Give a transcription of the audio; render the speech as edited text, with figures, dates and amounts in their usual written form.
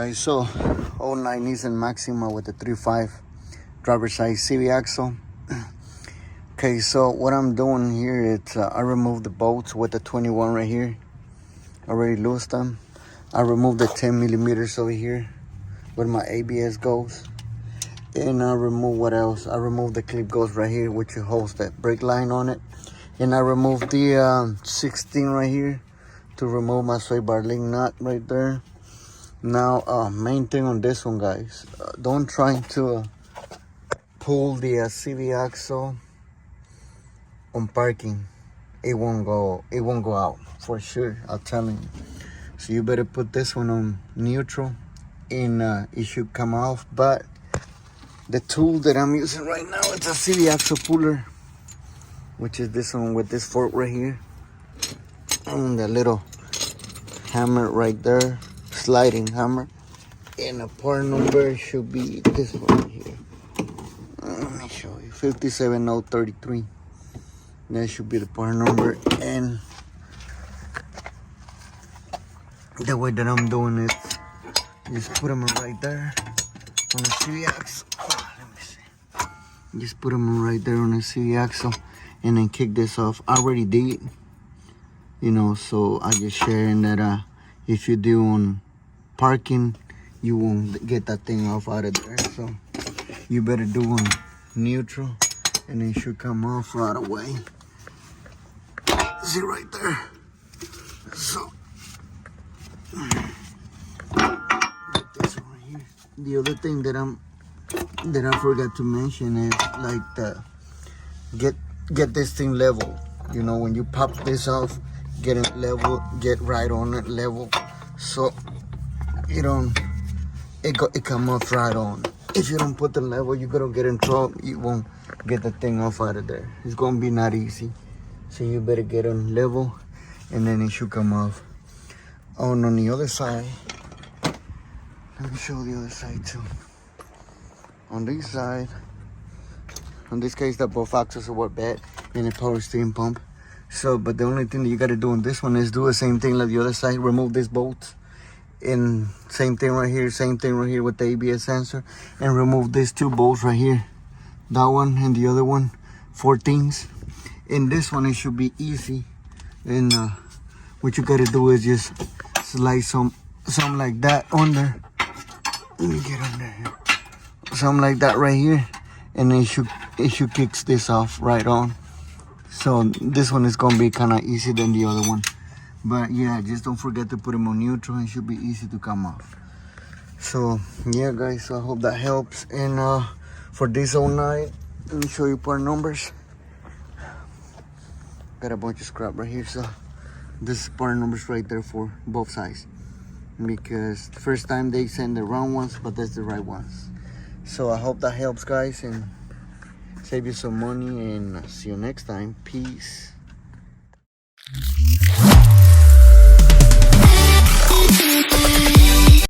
guys, so 09 Nissan Maxima with the 3.5 driver's side CV axle. Okay, so what I'm doing here is I removed the bolts with the 21 right here. Already loosed them. I removed the 10 millimeters over here where my ABS goes. And I removed what else? I removed the clip goes right here, which holds that brake line on it. And I removed the 16 right here to remove my sway bar link nut right there. Now, main thing on this one, guys, don't try to pull the CV axle on parking. It won't go out for sure, I'm telling you. So you better put this one on neutral and it should come off. But the tool that I'm using right now is a CV axle puller, which is this one with this fork right here and the little hammer right there, sliding hammer, and the part number should be this one right here. Let me show you, 57033. That should be the part number. And the way that I'm doing it, just put them right there on the CV axle. Let me see. Just put them right there on the CV axle and then kick this off. I already did, you know, so I just sharing that if you do on parking, you won't get that thing off out of there. So you better do on neutral and it should come off right away. See right there. So this one right here. The other thing that I forgot to mention is like the get this thing level. You know, when you pop this off, get it level, get right on it level, so you don't it come off right on. If you don't put the level, you're gonna get in trouble. You won't get the thing off out of there. It's gonna be not easy. So you better get on level and then it should come off. On the other side, let me show the other side too. On this side, in this case, the both axles work bad in a power steering pump. So, but the only thing that you got to do on this one is do the same thing like the other side. Remove this bolt, and same thing right here, same thing right here with the ABS sensor, and remove these two bolts right here. That one and the other one, 14s. In this one, it should be easy. And what you got to do is just slide some like that on there. Let me get on there. Something like that right here, and it should kicks this off right on. So this one is gonna be kind of easy than the other one. But yeah, just don't forget to put them on neutral. It should be easy to come off. So yeah, guys, so I hope that helps. And for this 09, let me show you part numbers. Got a bunch of scrap right here, so this is part numbers right there for both sides, because the first time they send the wrong ones, but that's the right ones. So I hope that helps, guys, and save you some money, and see you next time. Peace.